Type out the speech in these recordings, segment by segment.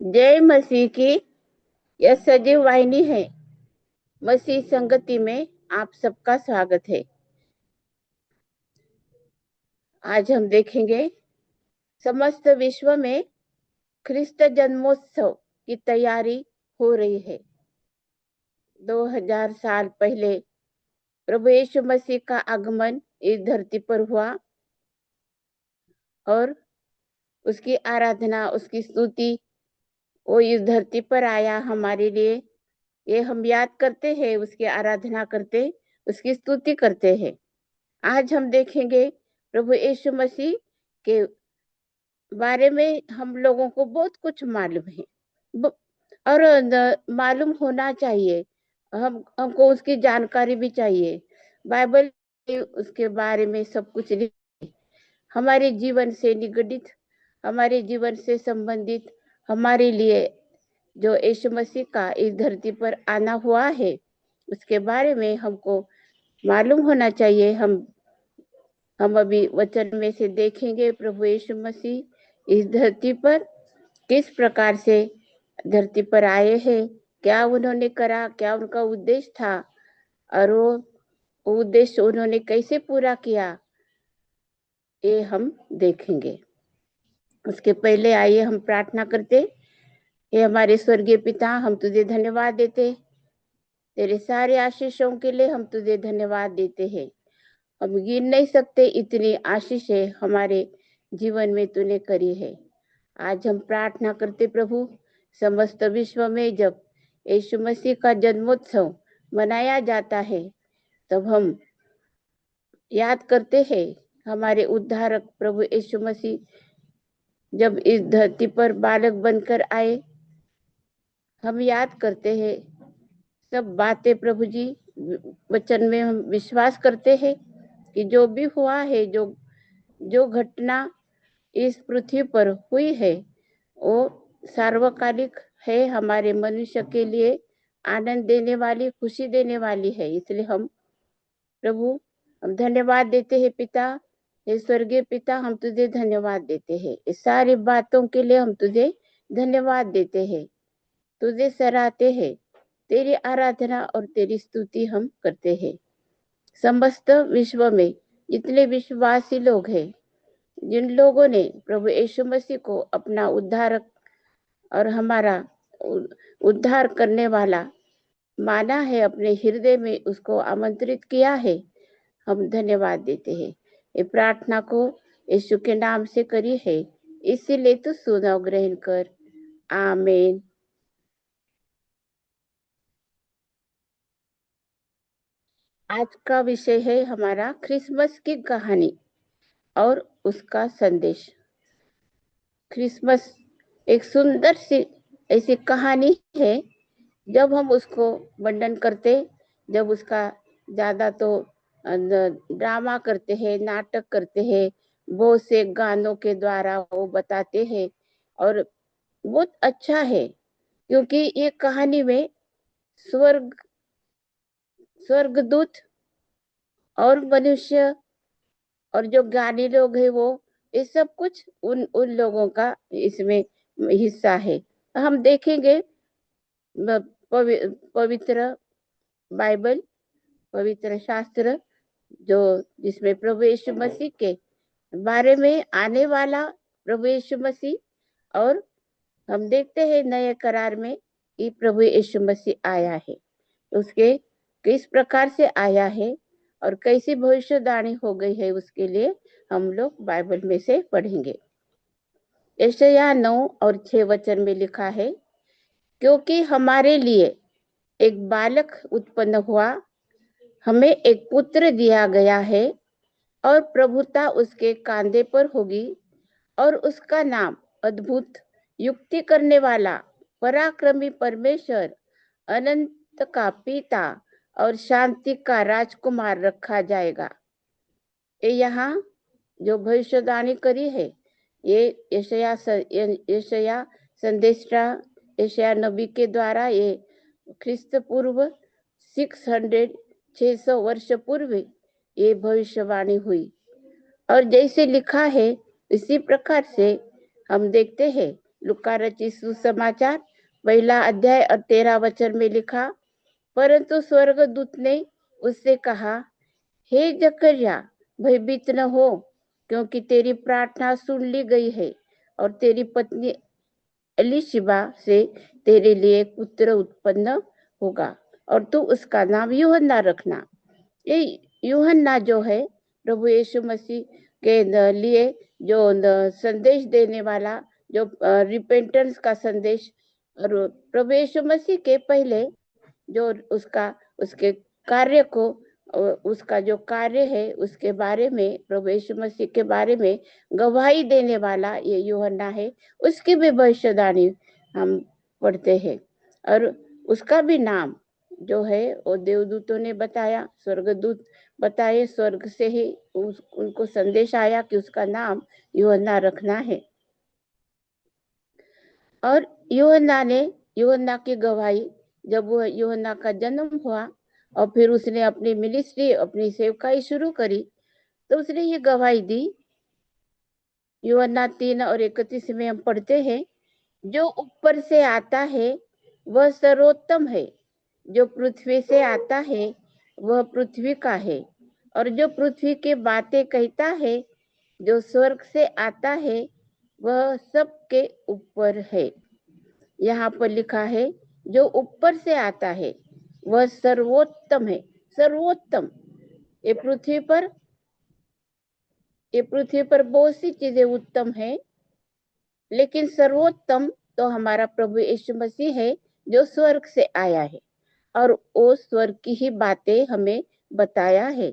जय मसीह की। यह सजीव वाहिनी है। मसीह संगति में आप सबका स्वागत है। आज हम देखेंगे समस्त विश्व में ख्रिस्त जन्मोत्सव की तैयारी हो रही है। 2000 साल पहले प्रभु यीशु मसीह का आगमन इस धरती पर हुआ और उसकी आराधना, उसकी स्तुति, वो इस धरती पर आया हमारे लिए। ये हम याद करते हैं, उसकी आराधना करते, उसकी स्तुति करते हैं। आज हम देखेंगे प्रभु यीशु मसीह के बारे में। हम लोगों को बहुत कुछ मालूम है और मालूम होना चाहिए। हमको उसकी जानकारी भी चाहिए। बाइबल में उसके बारे में सब कुछ हमारे जीवन से निगडित, हमारे जीवन से संबंधित, हमारे लिए जो यीशु मसीह का इस धरती पर आना हुआ है उसके बारे में हमको मालूम होना चाहिए। हम अभी वचन में से देखेंगे प्रभु यीशु मसीह इस धरती पर किस प्रकार से धरती पर आए हैं, क्या उन्होंने करा, क्या उनका उद्देश्य था और वो उद्देश्य उन्होंने कैसे पूरा किया, ये हम देखेंगे। उसके पहले आइए हम प्रार्थना करते। हे हमारे स्वर्गीय पिता, हम तुझे धन्यवाद देते। तेरे सारे आशीषों के लिए हम तुझे धन्यवाद देते हैं। हम गिन नहीं सकते इतनी आशीषें हमारे जीवन में तूने करी है। आज हम प्रार्थना करते प्रभु, समस्त विश्व में जब यीशु मसीह का जन्मोत्सव मनाया जाता है तब हम याद करते हैं हमारे उद्धारक प्रभु यीशु मसीह जब इस धरती पर बालक बनकर आए। हम याद करते हैं सब बातें प्रभु जी। वचन में हम विश्वास करते हैं कि जो भी हुआ है, जो जो घटना इस पृथ्वी पर हुई है वो सार्वकालिक है, हमारे मनुष्य के लिए आनंद देने वाली, खुशी देने वाली है। इसलिए हम प्रभु, हम धन्यवाद देते हैं पिता। हे स्वर्गीय पिता, हम तुझे धन्यवाद देते हैं। इस सारी बातों के लिए हम तुझे धन्यवाद देते हैं, तुझे सराहते हैं। तेरी आराधना और तेरी स्तुति हम करते हैं। समस्त विश्व में जितने विश्वासी लोग हैं, जिन लोगों ने प्रभु यीशु मसीह को अपना उद्धारक और हमारा उद्धार करने वाला माना है, अपने हृदय में उसको आमंत्रित किया है, हम धन्यवाद देते हैं। ये प्रार्थना को यीशु के नाम से करी है, इसीलिए तो सुनो, ग्रहण कर। आमीन। आज का विषय है हमारा क्रिसमस की कहानी और उसका संदेश। क्रिसमस एक सुंदर सी ऐसी कहानी है। जब हम उसको वर्णन करते, जब उसका ज्यादा तो ड्रामा करते हैं, नाटक करते हैं, बहुत से गानों के द्वारा वो बताते हैं और बहुत अच्छा है क्योंकि ये कहानी में स्वर्ग, स्वर्गदूत और मनुष्य और जो ज्ञानी लोग हैं वो, ये सब कुछ उन उन लोगों का इसमें हिस्सा है। हम देखेंगे पवित्र बाइबल, पवित्र शास्त्र, जो जिसमें प्रभु यीशु मसीह के बारे में, आने वाला प्रभु यीशु मसीह, और हम देखते हैं नए करार में कि प्रभु यीशु मसीह आया है, उसके किस प्रकार से आया है और कैसी भविष्यवाणी हो गई है, उसके लिए हम लोग बाइबल में से पढ़ेंगे। यशायाह 9 और 6 वचन में लिखा है, क्योंकि हमारे लिए एक बालक उत्पन्न हुआ, हमें एक पुत्र दिया गया है और प्रभुता उसके कांधे पर होगी और उसका नाम अद्भुत, युक्ति करने वाला, पराक्रमी परमेश्वर, अनंत का पिता और शांति का राजकुमार रखा जाएगा। ये यहाँ जो भविष्यवाणी करी है, ये यशायाह संदेशा, यशायाह नबी के द्वारा, ये ख्रिस्त पूर्व 600 वर्ष पूर्व ये भविष्यवाणी हुई। और जैसे लिखा है इसी प्रकार से हम देखते हैं लूका रचित सुसमाचार 1 अध्याय और 13 वचन में लिखा, परंतु स्वर्गदूत ने उससे कहा, हे जकरिया, भयभीत न हो, क्योंकि तेरी प्रार्थना सुन ली गई है और तेरी पत्नी एलिशिबा से तेरे लिए एक पुत्र उत्पन्न होगा और तू उसका नाम यूहन्ना रखना। ये यूहन्ना जो है प्रभु यीशु मसीह के लिए जो संदेश देने वाला, जो रिपेंटेंस का संदेश, और प्रभु यीशु मसीह के पहले जो उसके कार्य को, उसका जो कार्य है उसके बारे में, प्रभु यीशु मसीह के बारे में गवाही देने वाला ये यूहन्ना है। उसकी भी भविष्यवाणी हम पढ़ते हैं और उसका भी नाम जो है वो देवदूतों ने बताया, स्वर्गदूत बताए, स्वर्ग से ही उनको संदेश आया कि उसका नाम यूहन्ना रखना है। और यूहन्ना की गवाही, जब वो यूहन्ना का जन्म हुआ और फिर उसने अपनी मिनिस्ट्री, अपनी सेवकाई शुरू करी, तो उसने ये गवाही दी। यूहन्ना 3:31 में हम पढ़ते हैं, जो ऊपर से आता है वह सर्वोत्तम है, जो पृथ्वी से आता है वह पृथ्वी का है, और जो पृथ्वी की बातें कहता है, जो स्वर्ग से आता है वह सबके ऊपर है। यहाँ पर लिखा है, जो ऊपर से आता है वह सर्वोत्तम है। सर्वोत्तम, ये पृथ्वी पर बहुत सी चीजें उत्तम है, लेकिन सर्वोत्तम तो हमारा प्रभु यीशु मसीह है, जो स्वर्ग से आया है और वो स्वर्ग की ही बातें हमें बताया है।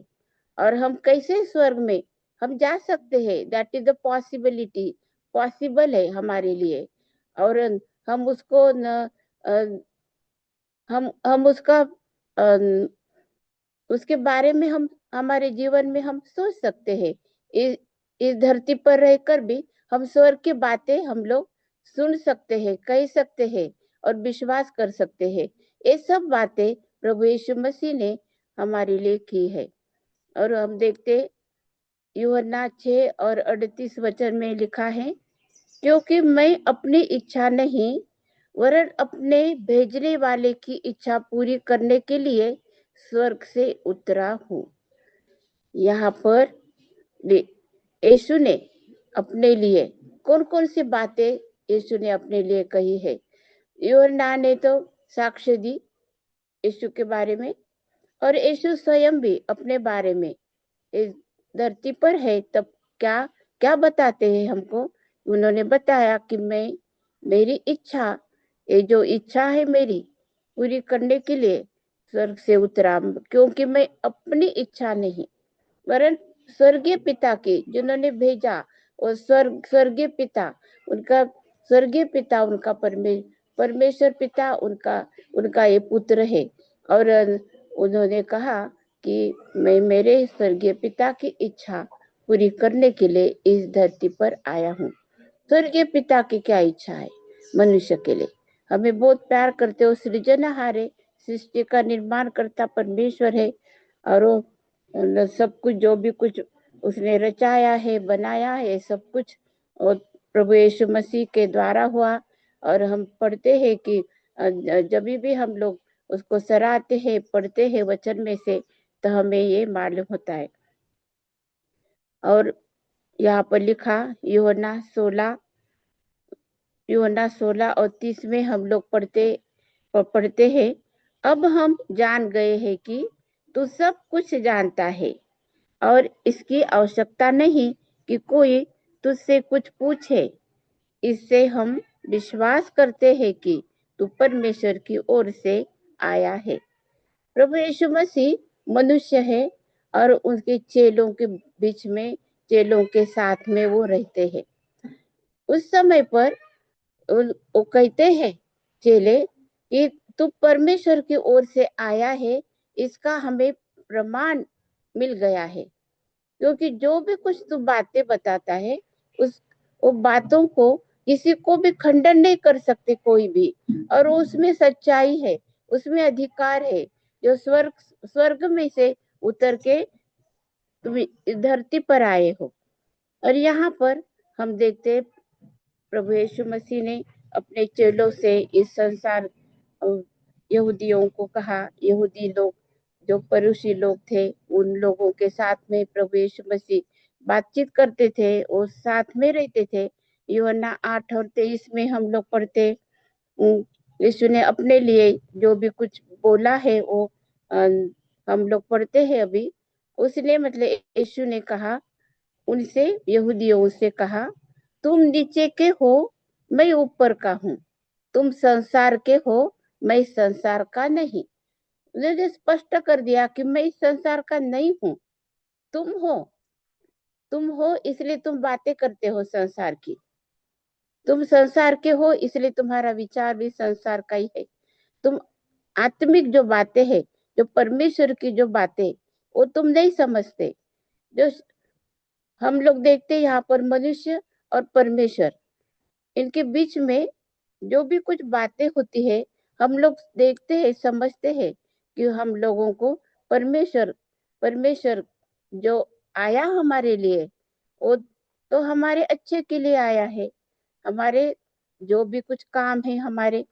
और हम कैसे स्वर्ग में हम जा सकते हैं, that is the possibility, possible है हमारे लिए। और हम उसको न, हम उसका उसके बारे में हम हमारे जीवन में हम सोच सकते हैं। इस धरती पर रहकर भी हम स्वर्ग की बातें हम लोग सुन सकते हैं, कह सकते हैं और विश्वास कर सकते हैं। ये सब बातें प्रभु यीशु मसीह ने हमारे लिए की है। और हम देखते यूहन्ना 6:38 में लिखा है, क्योंकि मैं अपनी इच्छा नहीं वरन अपने भेजने वाले की इच्छा पूरी करने के लिए स्वर्ग से उतरा हूँ। यहाँ पर यीशु ने अपने लिए कौन कौन सी बातें यीशु ने अपने लिए कही है। यूहन्ना ने तो साक्ष्य दी यीशु के बारे में, और यीशु स्वयं भी अपने बारे में इस धरती पर है तब क्या क्या बताते हैं हमको। उन्होंने बताया कि मेरी इच्छा, ये जो इच्छा है मेरी पूरी करने के लिए स्वर्ग से उतरा, क्योंकि मैं अपनी इच्छा नहीं वरन स्वर्गीय पिता की, जिन्होंने भेजा, और स्वर्गीय पिता उनका, स्वर्गीय पिता उनका परमेश्वर पिता उनका ये पुत्र है। और उन्होंने कहा कि मैं मेरे स्वर्गीय पिता की इच्छा पूरी करने के लिए इस धरती पर आया हूँ। स्वर्गीय पिता की क्या इच्छा है मनुष्य के लिए? हमें बहुत प्यार करते हो, सृजनहार है, सृष्टि का निर्माण करता परमेश्वर है, और वो सब कुछ जो भी कुछ उसने रचाया है, बनाया है, सब कुछ और प्रभु यीशु मसीह के द्वारा हुआ। और हम पढ़ते हैं कि जब भी हम लोग उसको सराहते हैं, पढ़ते हैं वचन में से, तो हमें ये मालूम होता है। और यहाँ पर लिखा यूहन्ना 16:30 में हम लोग पढ़ते हैं, अब हम जान गए हैं कि तू सब कुछ जानता है और इसकी आवश्यकता नहीं कि कोई तुझसे कुछ पूछे। इससे हम विश्वास करते हैं कि तू परमेश्वर की ओर से आया है। प्रभु यीशु मसीह मनुष्य है और उनके चेलों के बीच में, चेलों के साथ में वो रहते हैं। उस समय पर वो कहते हैं चेले कि तू परमेश्वर की ओर से आया है, इसका हमें प्रमाण मिल गया है, क्योंकि जो भी कुछ तू बातें बताता है उस वो बातों को किसी को भी खंडन नहीं कर सकते कोई भी, और उसमें सच्चाई है, उसमें अधिकार है, जो स्वर्ग में से उतर के तुम धरती पर आए हो। और यहाँ पर हम देखते प्रभु यीशु मसीह ने अपने चेलों से इस संसार यहूदियों को कहा, यहूदी लोग जो परूसी लोग थे उन लोगों के साथ में प्रभु यीशु मसीह बातचीत करते थे और साथ में रहते थे। यूहन्ना 8:23 में हम लोग पढ़ते, यीशु ने अपने लिए जो भी कुछ बोला है वो हम लोग पढ़ते हैं अभी। उसने मतलब यीशु ने कहा उनसे, यहूदियों से कहा, तुम नीचे के हो, मैं ऊपर का हूँ। तुम संसार के हो, मैं संसार का नहीं। उन्होंने स्पष्ट कर दिया कि मैं इस संसार का नहीं हूँ, तुम हो इसलिए तुम बातें करते हो संसार की। तुम संसार के हो इसलिए तुम्हारा विचार भी संसार का ही है। तुम आत्मिक जो बातें हैं, जो परमेश्वर की जो बातें, वो तुम नहीं समझते। जो हम लोग देखते यहाँ पर मनुष्य और परमेश्वर, इनके बीच में जो भी कुछ बातें होती है, हम लोग देखते हैं, समझते हैं कि हम लोगों को परमेश्वर परमेश्वर जो आया हमारे लिए, वो तो हमारे अच्छे के लिए आया है। हमारे जो भी कुछ काम है हमारे,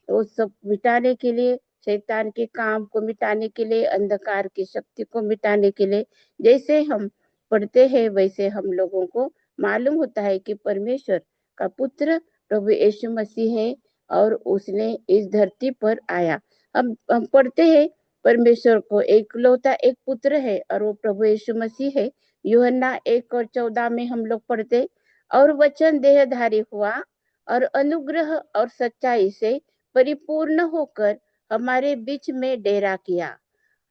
वो सब मिटाने के लिए, शैतान के काम को मिटाने के लिए, अंधकार की शक्ति को मिटाने के लिए। जैसे हम पढ़ते हैं वैसे हम लोगों को मालूम होता है कि परमेश्वर का पुत्र प्रभु यीशु मसीह है और उसने इस धरती पर आया। हम पढ़ते हैं परमेश्वर को एकलौता एक पुत्र है और वो प्रभु यीशु मसीह है। यूहन्ना 1:14 में हम लोग पढ़ते, और वचन देहधारी हुआ और अनुग्रह और सच्चाई से परिपूर्ण होकर हमारे बीच में डेरा किया,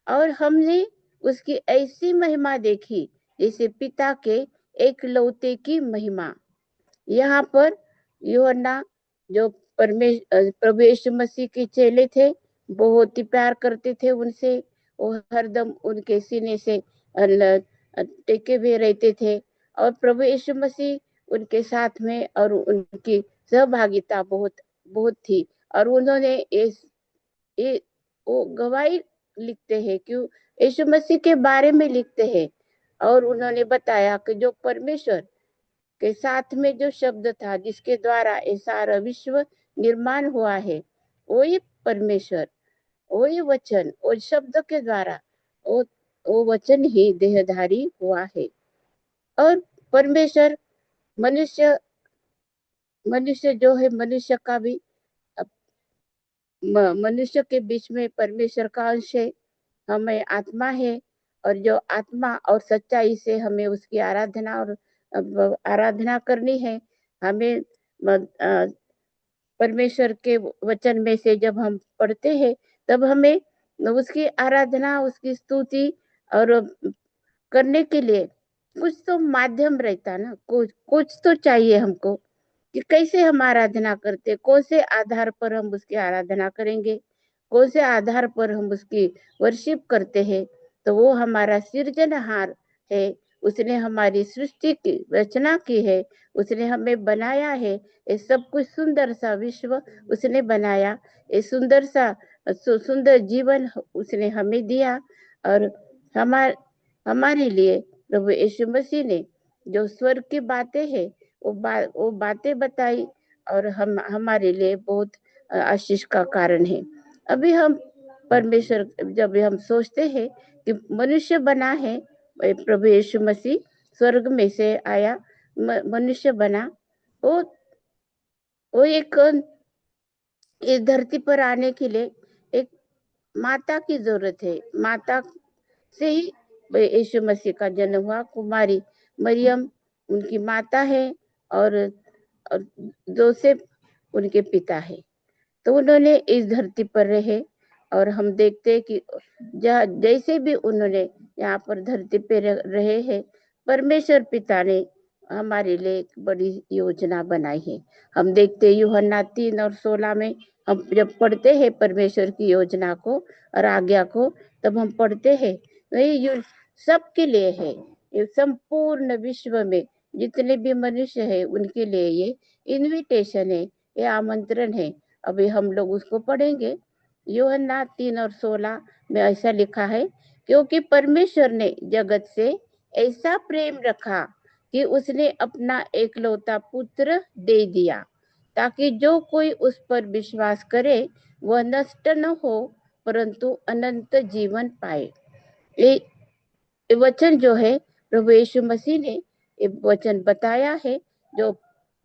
और हमने उसकी ऐसी महिमा देखी जैसे पिता के एकलौते की महिमा। यहाँ पर यूहन्ना जो प्रभु यीशु मसीह के चेले थे, बहुत ही प्यार करते थे उनसे। वो हरदम उनके सीने से टेके हुए रहते थे और प्रभु यीशु मसीह उनके साथ में, और उनकी सहभागिता बहुत बहुत थी। और उन्होंने ये वो गवाही लिखते हैं कि यीशु मसीह के बारे में लिखते हैं, और उन्होंने बताया कि जो परमेश्वर के साथ में जो शब्द था जिसके द्वारा ये सारा विश्व निर्माण हुआ है, वही परमेश्वर, वही वचन, वो शब्द के द्वारा वो वचन ही देहधारी हुआ है। और परमेश्वर मनुष्य मनुष्य जो है, मनुष्य का भी मनुष्य के बीच में परमेश्वर का अंश है। हमें आत्मा है, और जो आत्मा और सच्चाई से हमें उसकी आराधना करनी है। हमें परमेश्वर के वचन में से जब हम पढ़ते हैं तब हमें उसकी आराधना, उसकी स्तुति और करने के लिए कुछ तो माध्यम रहता ना, कुछ तो चाहिए हमको कि कैसे हम आराधना करते, कौन से आधार पर हम उसकी आराधना करेंगे, कौन से आधार पर हम उसकी वर्शिप करते हैं। तो वो हमारा सृजनहार है, उसने हमारी सृष्टि की रचना की है, उसने हमें बनाया है। ये सब कुछ सुंदर सा विश्व उसने बनाया, ये सुंदर सा सुंदर जीवन उसने हमें दिया। और हमारे लिए प्रभु यीशु मसीह ने जो स्वर्ग की बातें हैं वो बातें बताई, और हमारे लिए बहुत आशीष का कारण है। अभी हम परमेश्वर, जब हम सोचते हैं कि मनुष्य बना है, प्रभु यीशु मसीह स्वर्ग में से आया, मनुष्य बना, वो वो एक इस धरती पर आने के लिए एक माता की जरूरत है। माता से ही यीशु मसीह का जन्म हुआ। कुमारी मरियम उनकी माता है, और जोसेफ उनके पिता है। तो उन्होंने इस धरती पर रहे, और हम देखते हैं कि जैसे भी उन्होंने यहाँ पर धरती पे रहे हैं, परमेश्वर पिता ने हमारे लिए एक बड़ी योजना बनाई है। हम देखते हैं यूहन्ना 3:16 में हम जब पढ़ते हैं परमेश्वर की योजना को और आज्ञा को, तब हम पढ़ते हैं ये सबके लिए है। ये संपूर्ण विश्व में जितने भी मनुष्य है उनके लिए ये इनविटेशन है, ये आमंत्रण है। अभी हम लोग उसको पढ़ेंगे। यूहन्ना 3:16 में ऐसा लिखा है, क्योंकि परमेश्वर ने जगत से ऐसा प्रेम रखा कि उसने अपना एकलौता पुत्र दे दिया, ताकि जो कोई उस पर विश्वास करे वह नष्ट न हो परंतु अनंत जीवन पाए। ये वचन जो है प्रभु यीशु मसीह ने ये वचन बताया है। जो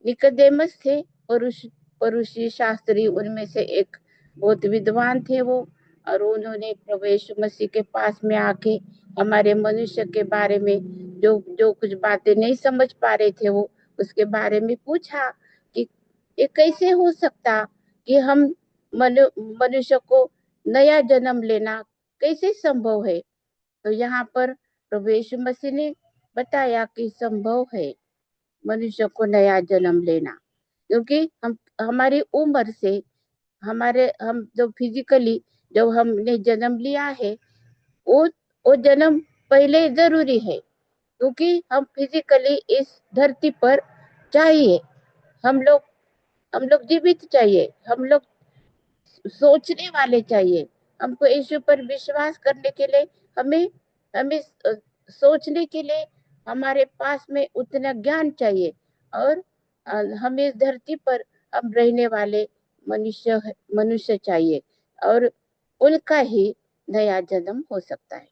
निकोदेमस थे परुषी शास्त्री, उनमें से एक बहुत विद्वान थे वो, और उन्होंने प्रभु यीशु मसीह के पास में आके हमारे मनुष्य के बारे में जो जो कुछ बातें नहीं समझ पा रहे थे वो उसके बारे में पूछा कि ये कैसे हो सकता कि हम मनुष्य को नया जन्म लेना कैसे संभव है। तो यहाँ पर प्रभु यीशु मसीह ने बताया कि संभव है मनुष्य को नया जन्म लेना, क्योंकि हम हमारी उम्र से हम जो फिजिकली जब हमने जन्म लिया है वो वो जन्म पहले जरूरी है, क्योंकि हम फिजिकली इस धरती पर चाहिए, हम लोग हम लोग जीवित चाहिए, हम लोग सोचने वाले चाहिए। हमको यीशु पर विश्वास करने के लिए हमें हमें सोचने के लिए हमारे पास में उतना ज्ञान चाहिए, और हमें इस धरती पर हम रहने वाले मनुष्य चाहिए, और उनका ही नया जन्म हो सकता है।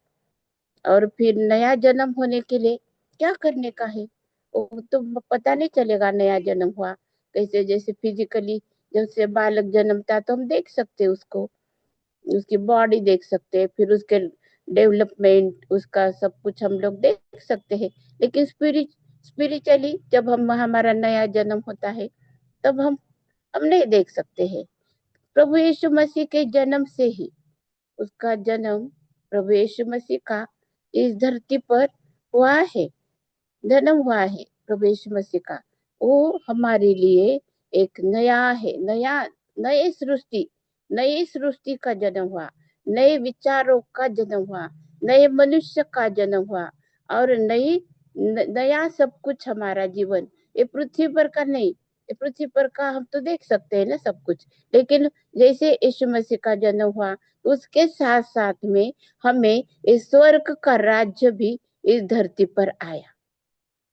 और फिर नया जन्म होने के लिए क्या करने का है वो तो पता नहीं चलेगा नया जन्म हुआ कैसे। जैसे फिजिकली जब से बालक जन्मता तो हम देख सकते हैं उसको, उसकी बॉडी देख सकते हैं, फिर उसके डेवलपमेंट उसका सब कुछ हम लोग देख सकते हैं। लेकिन स्पिरिचुअली जब हम हमारा नया जन्म होता है तब हम नहीं देख सकते हैं। प्रभु यीशु मसीह के जन्म से ही उसका जन्म प्रभु यीशु मसीह का इस धरती पर हुआ है, जन्म हुआ है प्रभु यीशु मसीह का। वो हमारे लिए एक नया है, नई सृष्टि का जन्म हुआ, नए विचारों का जन्म हुआ, नए मनुष्य का जन्म हुआ, और नया सब कुछ हमारा जीवन ये पृथ्वी पर का नहीं, ये पृथ्वी पर का हम तो देख सकते हैं ना सब कुछ, लेकिन जैसे यीशु मसीह का जन्म हुआ उसके साथ साथ में हमें इस स्वर्ग का राज्य भी इस धरती पर आया,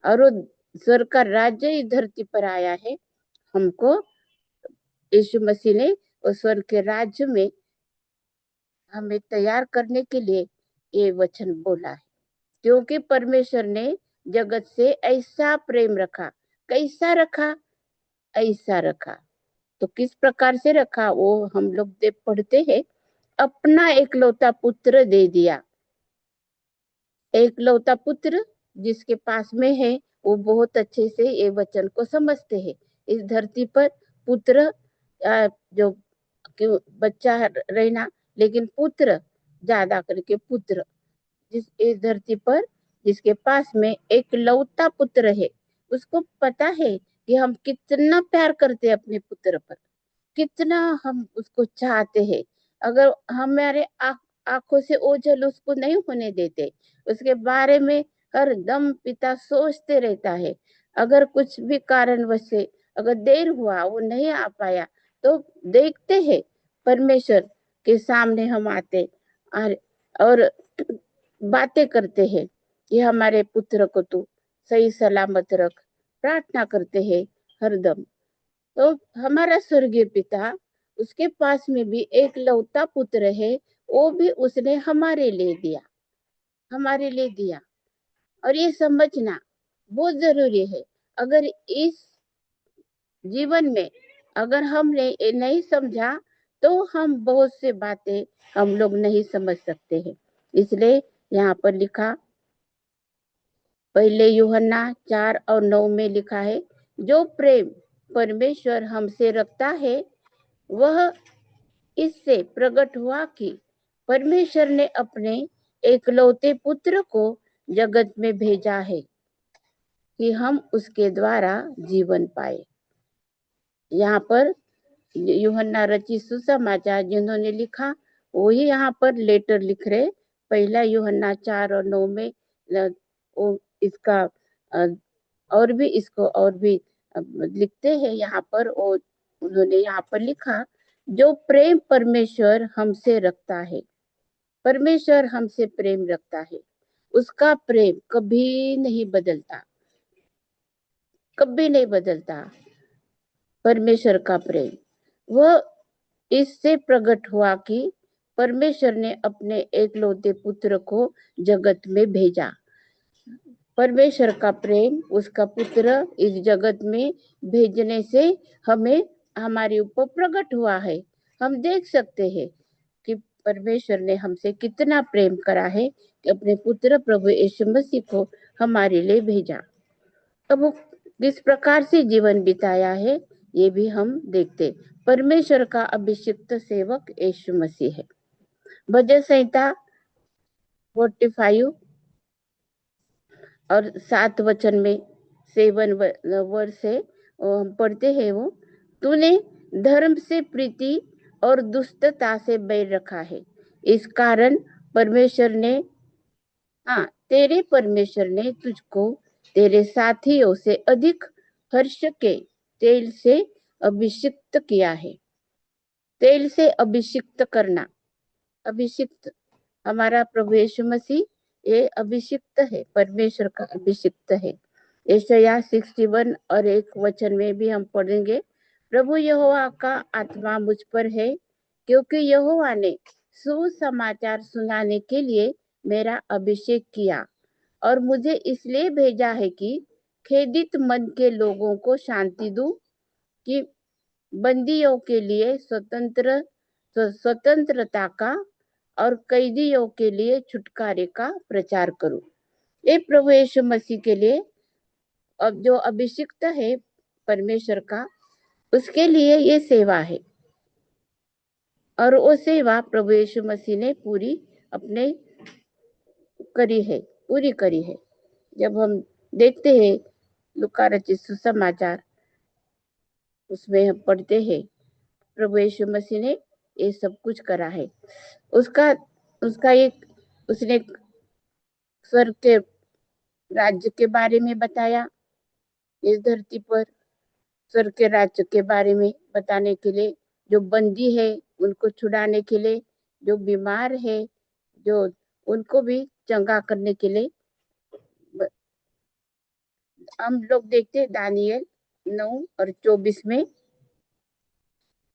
और वो स्वर्ग का राज्य इस धरती पर आया है। हमको यीशु मसीह ने उस स्वर्ग के राज्य में हमें तैयार करने के लिए ये वचन बोला है, क्योंकि परमेश्वर ने जगत से ऐसा प्रेम रखा। कैसा रखा? ऐसा रखा। तो किस प्रकार से रखा वो हम लोग पढ़ते हैं। अपना एकलौता पुत्र दे दिया। एकलौता पुत्र जिसके पास में है वो बहुत अच्छे से ये वचन को समझते हैं। इस धरती पर पुत्र जो बच्चा रहना, लेकिन पुत्र ज्यादा करके पुत्र इस धरती पर जिसके पास में एक लौता पुत्र है उसको पता है कि हम कितना प्यार करते हैं अपने पुत्र पर, कितना हम उसको चाहते हैं। अगर हमारे आंखों से ओझल उसको नहीं होने देते, उसके बारे में हर दम पिता सोचते रहता है। अगर कुछ भी कारणवश से अगर देर हुआ वो नहीं आ पाया तो देखते हैं परमेश्वर के सामने हम आते और बातें करते हैं कि हमारे पुत्र को तू सही सलामत रख, प्रार्थना करते हैं हरदम। तो हमारा स्वर्गीय पिता उसके पास में भी एक लौता पुत्र है, वो भी उसने हमारे लिए दिया, हमारे लिए दिया। और ये समझना बहुत जरूरी है। अगर इस जीवन में अगर हमने ये नहीं समझा तो हम बहुत से बातें हम लोग नहीं समझ सकते हैं। इसलिए यहाँ पर लिखा पहले यूहन्ना 4:9 में लिखा है, जो प्रेम परमेश्वर हमसे रखता है वह इससे प्रकट हुआ कि परमेश्वर ने अपने एकलौते पुत्र को जगत में भेजा है कि हम उसके द्वारा जीवन पाए। यहाँ पर यूहन्ना रचित सुसमाचार जिन्होंने लिखा वही यहाँ पर लेटर लिख रहे। पहला यूहन्ना 4:9 में वो इसका और भी इसको और भी लिखते हैं। यहाँ पर उन्होंने यहाँ पर लिखा, जो प्रेम परमेश्वर हमसे रखता है, परमेश्वर हमसे प्रेम रखता है, उसका प्रेम कभी नहीं बदलता। कभी नहीं बदलता। परमेश्वर का प्रेम वह इससे प्रकट हुआ कि परमेश्वर ने अपने एकलौते पुत्र को जगत में भेजा। परमेश्वर का प्रेम उसका पुत्र इस जगत में भेजने से हमें हमारे ऊपर प्रकट हुआ है। हम देख सकते हैं कि परमेश्वर ने हमसे कितना प्रेम करा है कि अपने पुत्र प्रभु यीशु मसीह को हमारे लिए भेजा। अब वो किस प्रकार से जीवन बिताया है ये भी हम देखते। परमेश्वर का अभिषिक्त सेवक यीशु मसीह है। भजन संहिता 45 और 7 वचन में 7 वर्ष है हम पढ़ते हैं वो, तूने धर्म से प्रीति और दुष्टता से बैर रखा है, इस कारण परमेश्वर ने तेरे परमेश्वर ने तुझको तेरे साथियों से अधिक हर्ष के तेल से अभिषिक्त किया है। तेल से अभिषिक्त करना, अभिषिक्त हमारा प्रभु यीशु मसीह ये अभिषिक्त है, परमेश्वर का अभिषिक्त है। यशायाह 61 और 1 वचन में भी हम पढ़ेंगे, प्रभु यहोवा का आत्मा मुझ पर है, क्योंकि यहोवा ने सुसमाचार सुनाने के लिए मेरा अभिषेक किया और मुझे इसलिए भेजा है कि खेदित मन के लोगों को शांति दूं, कि बंदियों के लिए स्वतंत्रता का और कैदियों के लिए छुटकारे का प्रचार करूं। ये प्रभु यीशु मसीह के लिए अब जो अभिषिक्त है परमेश्वर का, उसके लिए ये सेवा है और वो सेवा प्रभु यीशु मसीह ने पूरी अपने करी है, पूरी करी है। जब हम देखते हैं लूका रचित सुसमाचार, उसमें हम पढ़ते हैं प्रभु यीशु मसीह ने ये सब कुछ करा है। उसका उसका एक उसने स्वर्ग के राज्य के बारे में बताया, इस धरती पर स्वर्ग के राज्य के बारे में बताने के लिए, जो बंदी है उनको छुड़ाने के लिए, जो बीमार है जो उनको भी चंगा करने के लिए। हम लोग देखते दानियल 9 और 24 में,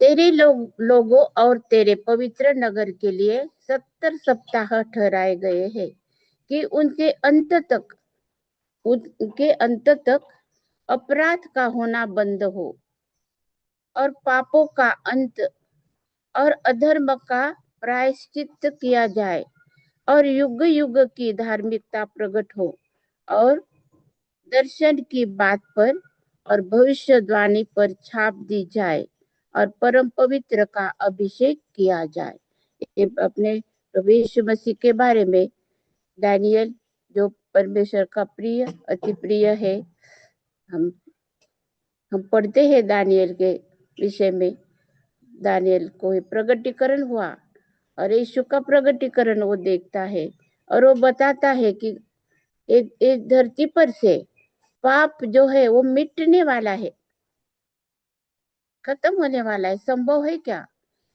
तेरे लोगों और तेरे पवित्र नगर के लिए 70 सप्ताह ठहराए गए हैं कि उनके अंत तक अपराध का होना बंद हो और पापों का अंत और अधर्म का प्रायश्चित किया जाए और युग युग की धार्मिकता प्रकट हो और दर्शन की बात पर और भविष्यवाणी पर छाप दी जाए और परम पवित्र का अभिषेक किया जाए। ये अपने प्रभु यीशु मसीह के बारे में दानियल जो परमेश्वर का प्रिय अति प्रिय है, हम पढ़ते हैं दानियल के विषय में। दानियल को प्रगटीकरण हुआ और यीशु का प्रगटीकरण वो देखता है और वो बताता है कि एक धरती पर से पाप जो है वो मिटने वाला है, खत्म होने वाला है। संभव है क्या?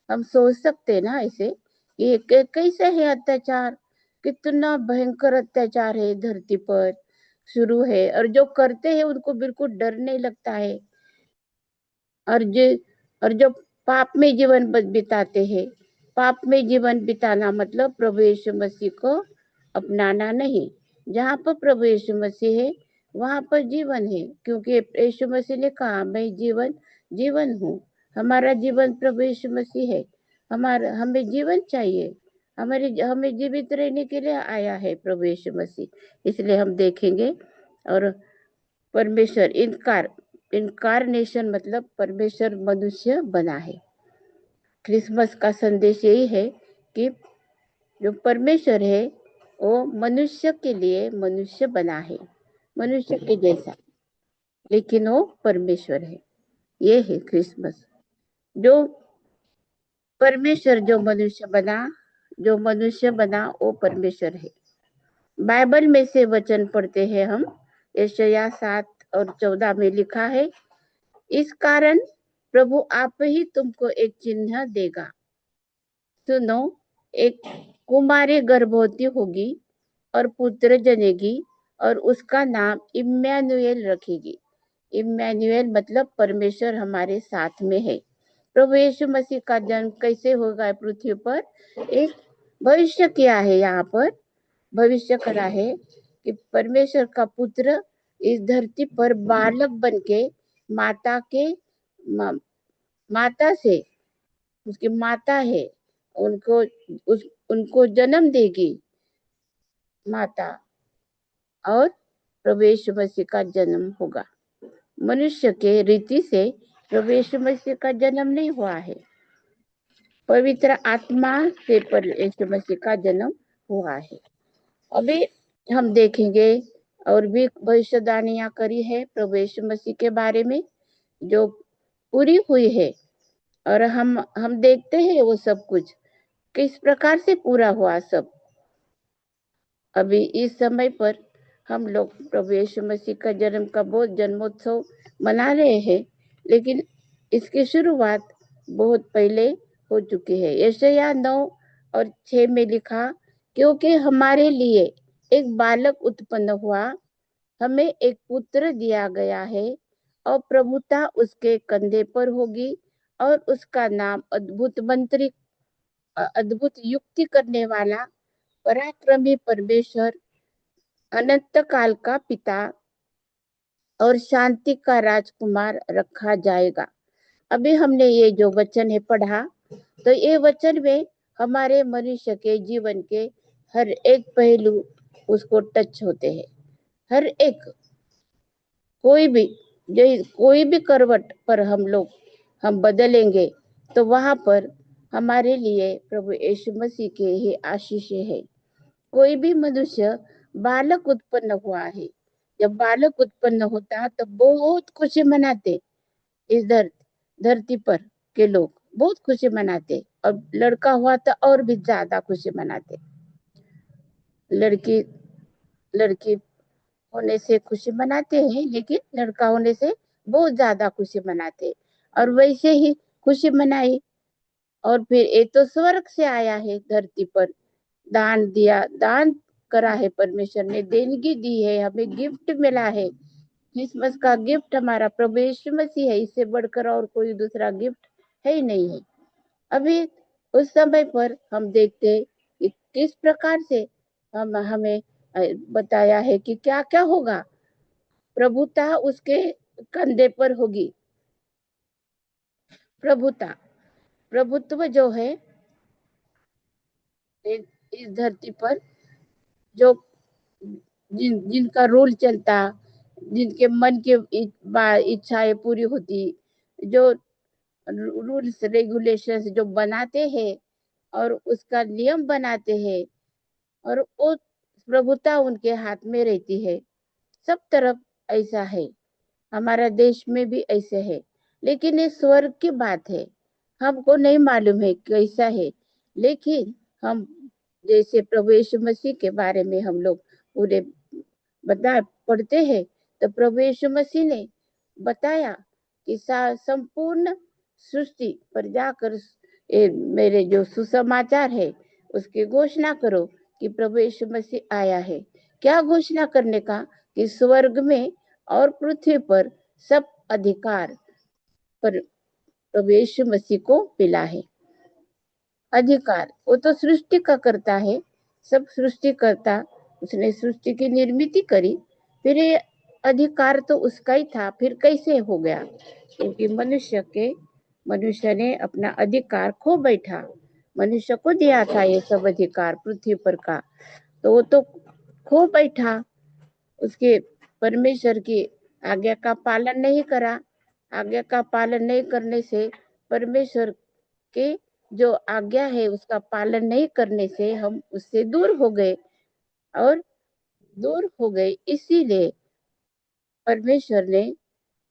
हम सोच सकते ना ऐसे, ये कैसे है अत्याचार, कितना भयंकर अत्याचार है धरती पर शुरू है, और जो करते हैं उनको बिल्कुल डर नहीं लगता है। और जो पाप में जीवन बिताते हैं, पाप में जीवन बिताना मतलब प्रभु यीशु मसीह को अपनाना नहीं। जहाँ पर प्रभु यीशु मसीह है वहां पर जीवन है, क्योंकि यीशु मसीह ने कहा मैं जीवन हूँ। हमारा जीवन प्रभु यीशु मसीह है। हमें जीवन चाहिए, हमें जीवित रहने के लिए आया है प्रभु यीशु मसीह। इसलिए हम देखेंगे। और परमेश्वर इनकारनेशन मतलब परमेश्वर मनुष्य बना है। क्रिसमस का संदेश यही है कि जो परमेश्वर है वो मनुष्य के लिए मनुष्य बना है, मनुष्य के जैसा, लेकिन वो परमेश्वर है। ये है क्रिसमस। जो परमेश्वर जो मनुष्य बना वो परमेश्वर है। बाइबल में से वचन पढ़ते हैं हम। यशायाह 7 और 14 में लिखा है, इस कारण प्रभु आप ही तुमको एक चिन्ह देगा। सुनो, एक कुमारी गर्भवती होगी और पुत्र जनेगी और उसका नाम इम्मानुएल रखेगी। इम्मैनुएल मतलब परमेश्वर हमारे साथ में है। प्रभु यीशु मसीह का जन्म कैसे होगा पृथ्वी पर? एक भविष्य किया है, यहाँ पर भविष्य करा है कि परमेश्वर का पुत्र इस धरती पर बालक बन के माता के माता से, उसकी माता है, उनको उनको जन्म देगी माता, और प्रभु यीशु मसीह का जन्म होगा। मनुष्य के रीति से प्रभु यीशु मसीह का जन्म नहीं हुआ है, पवित्र आत्मा से प्रभु यीशु मसीह का जन्म हुआ है। अभी हम देखेंगे और भी भविष्यवाणियां करी है प्रभु यीशु मसीह के बारे में जो पूरी हुई है, और हम देखते हैं वो सब कुछ किस प्रकार से पूरा हुआ सब। अभी इस समय पर हम लोग प्रभु यीशु मसीह का जन्म का बहुत जन्मोत्सव मना रहे हैं, लेकिन इसकी शुरुआत बहुत पहले हो चुकी है। यशायाह 9:6 में लिखा, क्योंकि हमारे लिए एक बालक उत्पन्न हुआ, हमें एक पुत्र दिया गया है, और प्रभुता उसके कंधे पर होगी, और उसका नाम अद्भुत मंत्री, अद्भुत युक्ति करने वाला, पराक्रमी परमेश्वर, अनंत काल का पिता और शांति का राजकुमार रखा जाएगा। अभी हमने ये जो वचन है पढ़ा, तो ये वचन में हमारे मनुष्य के जीवन के हर एक पहलू उसको टच होते हैं। हर एक कोई भी करवट पर हम बदलेंगे तो वहां पर हमारे लिए प्रभु यीशु मसीह के ही आशीष है। कोई भी मनुष्य बालक उत्पन्न हुआ है, जब बालक उत्पन्न होता तो बहुत खुशी मनाते, इस धरती पर के लोग बहुत खुशी मनाते, और लड़का हुआ तो और भी ज्यादा खुशी मनाते। लड़की लड़की होने से खुशी मनाते हैं, लेकिन लड़का होने से बहुत ज्यादा खुशी मनाते, और वैसे ही खुशी मनाई। और फिर ये तो स्वर्ग से आया है धरती पर, दान करा है, परमेश्वर ने देनगी दी है, हमें गिफ्ट मिला है। क्रिसमस का गिफ्ट हमारा प्रभु यीशु मसीह है, इससे बढ़कर और कोई दूसरा गिफ्ट है ही नहीं है। अभी उस समय पर हम देखते कि किस प्रकार से हमें बताया है कि क्या क्या होगा। प्रभुता उसके कंधे पर होगी। प्रभुत्व जो है इस धरती पर, जो जिनका रूल चलता, जिनके मन की इच्छाएं पूरी होती, जो रूल्स रेगुलेशंस जो बनाते हैं और उसका नियम बनाते हैं, और वो प्रभुता उनके हाथ में रहती है। सब तरफ ऐसा है, हमारा देश में भी ऐसे है, लेकिन ये स्वर्ग की बात है, हमको नहीं मालूम है कैसा है। लेकिन हम जैसे प्रभु यीशु मसीह के बारे में हम लोग पूरे पढ़ते हैं, तो प्रभु यीशु मसीह ने बताया कि संपूर्ण सृष्टि पर जाकर मेरे जो सुसमाचार है उसकी घोषणा करो कि प्रभु यीशु मसीह आया है। क्या घोषणा करने का? कि स्वर्ग में और पृथ्वी पर सब अधिकार पर प्रभु यीशु मसीह को मिला है। अधिकार वो तो सृष्टि का करता है, सब सृष्टि करता, उसने सृष्टि की निर्मित करी, फिर ये अधिकार तो उसका ही था, फिर कैसे हो गया? क्योंकि मनुष्य ने अपना अधिकार खो बैठा, मनुष्य को दिया था ये सब अधिकार पृथ्वी पर का, तो वो तो खो बैठा, उसके परमेश्वर की आज्ञा का पालन नहीं करा। आज्ञा का पालन नहीं करने से, परमेश्वर के जो आज्ञा है उसका पालन नहीं करने से हम उससे दूर हो गए, और दूर हो गए इसीलिए परमेश्वर ने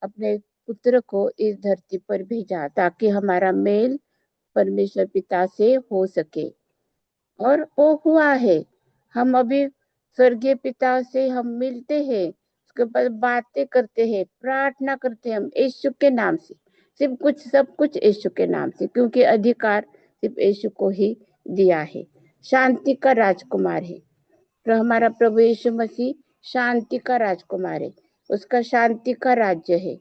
अपने पुत्र को इस धरती पर भेजा, ताकि हमारा मेल परमेश्वर पिता से हो सके, और वो हुआ है। हम अभी स्वर्गीय पिता से हम मिलते हैं, उसके बाद बातें करते हैं, प्रार्थना करते हैं हम यीशु के नाम से, सब कुछ यीशु के नाम से, क्योंकि अधिकार सिर्फ यीशु को ही दिया है। शांति का राजकुमार है, तो हमारा प्रभु यीशु मसीह शांति का राजकुमार है। उसका शांति का राज्य है।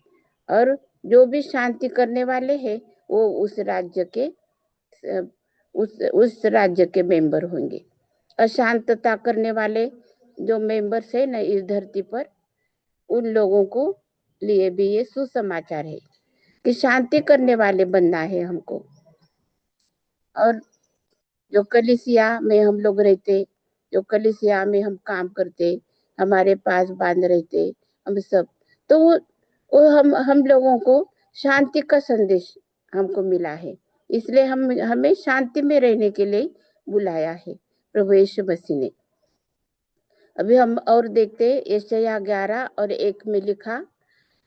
और जो भी शांति करने वाले हैं वो उस राज्य के उस राज्य के मेंबर होंगे। अशांतता करने वाले जो मेंबर्स है ना इस धरती पर, उन लोगों को लिए भी ये सुसमाचार है कि शांति करने वाले बनना है हमको। और जो कलिसिया में हम लोग रहते, जो कलिसिया में हम काम करते, हमारे पास बांध रहते हम सब, तो वो हम लोगों को शांति का संदेश हमको मिला है। इसलिए हम हमें शांति में रहने के लिए बुलाया है प्रभु यीशु मसीह ने। अभी हम और देखते यशायाह 11:1 में लिखा,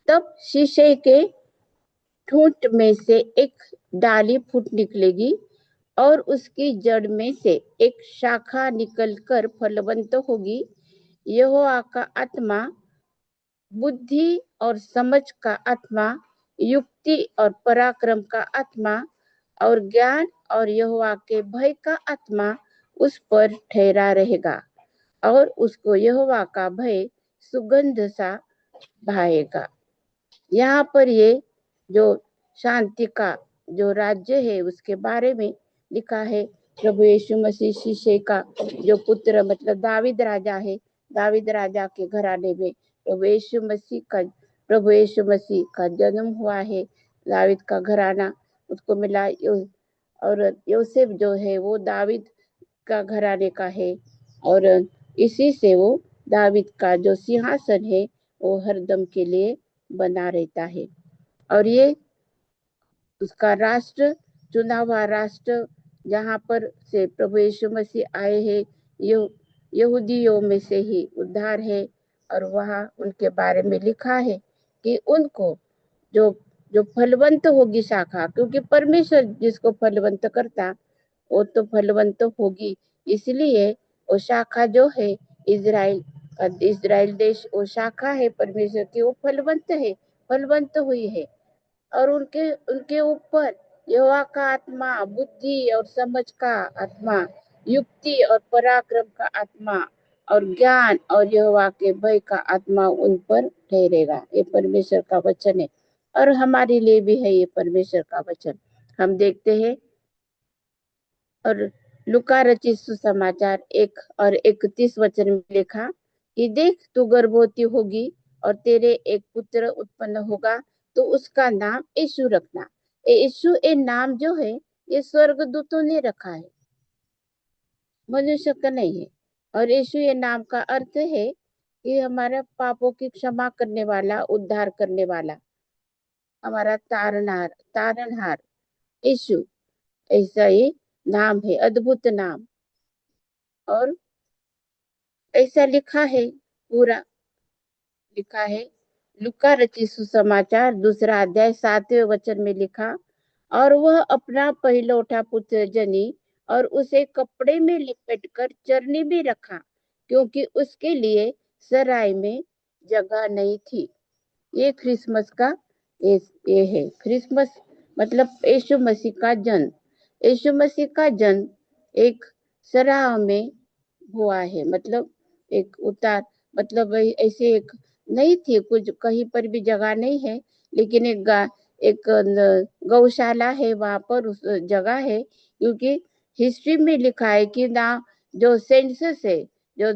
तब शीशे के ठूंठ में से एक डाली फूट निकलेगी और उसकी जड़ में से एक शाखा निकलकर फलवंत होगी। यहोवा का आत्मा बुद्धि और समझ का आत्मा, युक्ति और पराक्रम का आत्मा और ज्ञान और यहोवा के भय का आत्मा उस पर ठहरा रहेगा और उसको यहोवा का भय सुगंध सा भाएगा। यहाँ पर ये जो शांति का जो राज्य है उसके बारे में लिखा है। प्रभु यीशु मसीह शीशे का जो पुत्र मतलब दाविद राजा है, दाविद राजा के घराने में प्रभु यीशु मसीह का जन्म हुआ है। दाविद का घराना उसको मिला। और यूसुफ जो है वो दाविद का घराने का है और इसी से वो दाविद का जो सिंहासन है वो हरदम के लिए बना रहता है। और ये उसका राष्ट्र, चुना हुआ राष्ट्र, जहाँ पर से प्रभु यीशु मसीह आए हैं, यहूदियों में से ही उद्धार है। और वहाँ उनके बारे में लिखा है कि उनको जो जो फलवंत होगी शाखा, क्योंकि परमेश्वर जिसको फलवंत करता वो तो फलवंत होगी। इसलिए वो शाखा जो है इज़राइल देश वो शाखा है परमेश्वर की, वो फलवंत है, फलवंत हुई है। और उनके उनके ऊपर यहोवा का आत्मा, बुद्धि और समझ का आत्मा, युक्ति और पराक्रम का आत्मा और ज्ञान और यहोवा के भय का आत्मा उन पर ठहरेगा। ये परमेश्वर का वचन है और हमारे लिए भी है ये परमेश्वर का वचन। हम देखते हैं और लूका रचित सुसमाचार 1:31 में लिखा कि देख तू गर्भवती होगी और तेरे एक पुत्र उत्पन्न होगा, तो उसका नाम यीशु रखना। यीशु ये नाम जो है ये स्वर्गदूतों ने रखा है, मनुष्य का नहीं है। और यीशु ये नाम का अर्थ है कि हमारे पापों की क्षमा करने वाला, उद्धार करने वाला, हमारा तारणहार यीशु, ऐसा ही नाम है, अद्भुत नाम। और ऐसा लिखा है, पूरा लिखा है लूका रचित सुसमाचार 2 अध्याय 7वें वचन में लिखा, और वह अपना पहिलौठा पुत्र जनी और उसे कपड़े में लिपटकर चरनी भी रखा, क्योंकि उसके लिए सराय में जगह नहीं थी। ये क्रिसमस का ये है। क्रिसमस मतलब यीशु मसीह का जन्म। यीशु मसीह का जन्म एक सराह में हुआ है, मतलब एक उतार, मतलब ऐसे एक नहीं थी, कुछ कहीं पर भी जगह नहीं है, लेकिन एक गौशाला है वहां पर, उस जगह है। क्योंकि हिस्ट्री में लिखा है कि ना जो सेंसस है, जो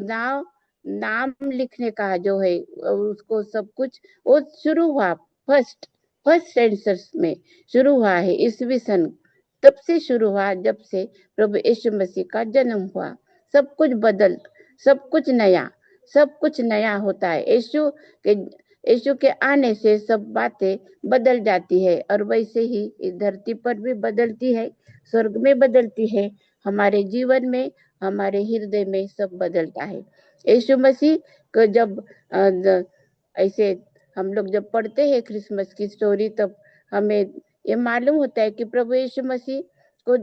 नाम लिखने का जो है उसको सब कुछ वो शुरू हुआ फर्स्ट फर्स्ट सेंसस में शुरू हुआ है ईस्वी सन, तब से शुरू हुआ जब से प्रभु यीशु मसीह का जन्म हुआ। सब कुछ सब कुछ नया होता है। यीशु के आने से सब बातें बदल जाती है और वैसे ही इस धरती पर भी बदलती है, स्वर्ग में बदलती है, हमारे जीवन में, हमारे हृदय में सब बदलता है। यीशु मसीह को जब ऐसे हम लोग जब पढ़ते हैं क्रिसमस की स्टोरी, तब हमें ये मालूम होता है कि प्रभु यीशु मसीह को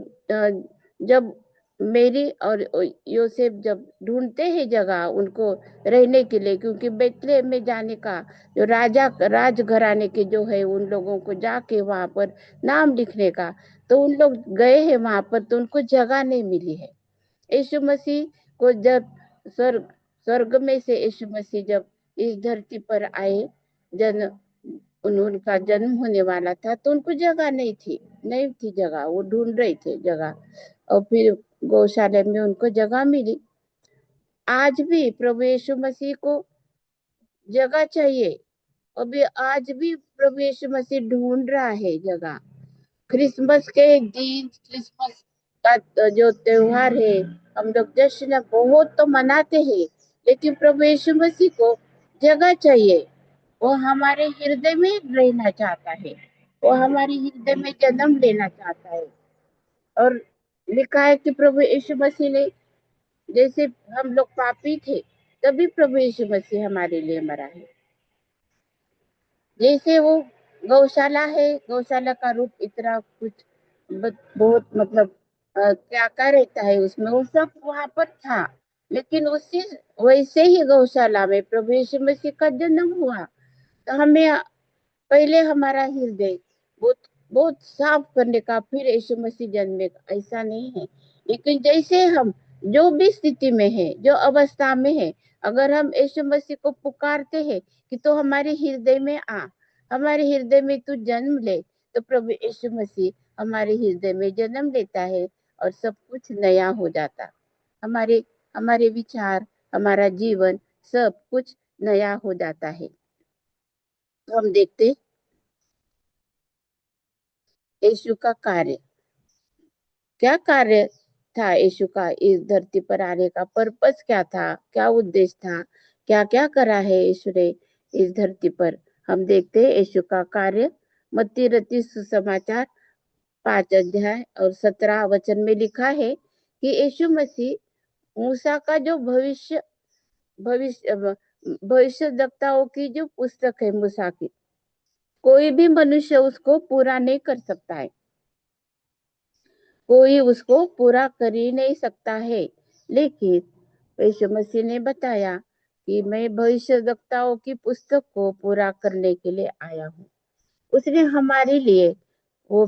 जब मेरी और योसेफ जब ढूंढते हैं जगह उनको रहने के लिए, क्योंकि बेतलेहम में जाने का जो राजघराने के जो है उन लोगों को जाके वहां पर नाम लिखने का, तो उन लोग गए हैं वहां पर, तो उनको जगह नहीं मिली है। यीशु मसीह को जब स्वर्ग स्वर्ग में से यीशु मसीह जब इस धरती पर आए, जन उनका जन्म होने वाला था, तो उनको जगह नहीं थी जगह, वो ढूंढ रहे थे जगह, और फिर गौशाला में उनको जगह मिली। आज भी प्रभु यीशु मसीह को जगह चाहिए, अभी आज भी प्रभु यीशु मसीह ढूंढ रहा है जगह। क्रिसमस के दिन, क्रिसमस का जो त्योहार है, हम लोग जश्न बहुत तो मनाते हैं, लेकिन प्रभु यीशु मसीह को जगह चाहिए। वो हमारे हृदय में रहना चाहता है, वो हमारे हृदय में जन्म लेना चाहता है। और लिखा है कि प्रभु यीशु मसीह ने, जैसे हम लोग पापी थे, तभी प्रभु यीशु मसीह हमारे लिए मरा है। जैसे वो गौशाला है, गौशाला का रूप इतना कुछ बहुत मतलब क्या क्या रहता है उसमें, वो सब वहां पर था। लेकिन उसी वैसे ही गौशाला में प्रभु यीशु मसीह का जन्म हुआ। तो हमें पहले हमारा हृदय बहुत बहुत साफ करने का, फिर यीशु मसीह जन्मे का, ऐसा नहीं है। लेकिन जैसे हम जो भी स्थिति में है, जो अवस्था में है, अगर हम यीशु मसीह को पुकारते हैं कि तो हमारे हृदय में आ, हमारे हृदय में तू जन्म ले, तो प्रभु यीशु मसीह हमारे हृदय में जन्म लेता है और सब कुछ नया हो जाता। हमारे हमारे विचार, हमारा जीवन, सब कुछ नया हो जाता है। तो हम देखते यीशु का कार्य, क्या कार्य था यीशु का, इस धरती पर आने का पर्पस क्या था, क्या उद्देश्य था, क्या क्या करा है यीशु ने इस धरती पर। हम देखते हैं यीशु का कार्य। मत्ती रचित सुसमाचार 5 अध्याय और 17 वचन में लिखा है कि यीशु मसीह मूसा का जो भविष्य भविष्य भविष्यद्वक्ताओं की जो पुस्तक है, मूसा की, कोई भी मनुष्य उसको पूरा नहीं कर सकता है, कोई उसको पूरा कर ही नहीं सकता है। लेकिन यीशु मसीह ने बताया कि मैं भविष्यद्वक्ताओं की पुस्तक को पूरा करने के लिए आया हूँ। उसने हमारे लिए वो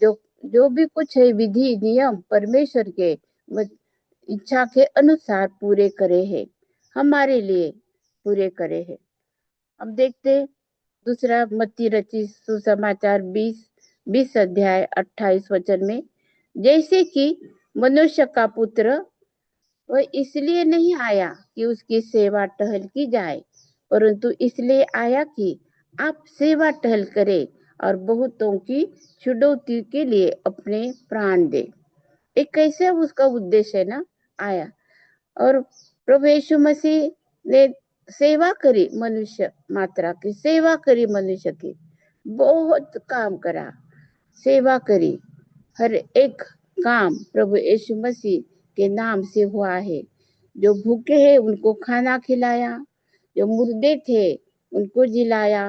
जो जो भी कुछ है, विधि नियम परमेश्वर के इच्छा के अनुसार पूरे करे हैं, हमारे लिए पूरे करे हैं। अब देखते दूसरा मत्ती रचित सुसमाचार 20 अध्याय 28 वचन में, जैसे कि मनुष्य का पुत्र वह इसलिए नहीं आया कि उसकी सेवा टहल की जाए, परंतु इसलिए आया कि आप सेवा टहल करें और बहुतों की छुड़ौती के लिए अपने प्राण दे। एक कैसे उसका उद्देश्य है ना, आया। और प्रभु यीशु मसीह ने सेवा करी, मनुष्य मात्रा की सेवा करी, मनुष्य की बहुत काम करा, सेवा करी। हर एक काम प्रभु यीशु मसीह के नाम से हुआ है। जो भूखे हैं उनको खाना खिलाया, जो मुर्दे थे उनको जिलाया,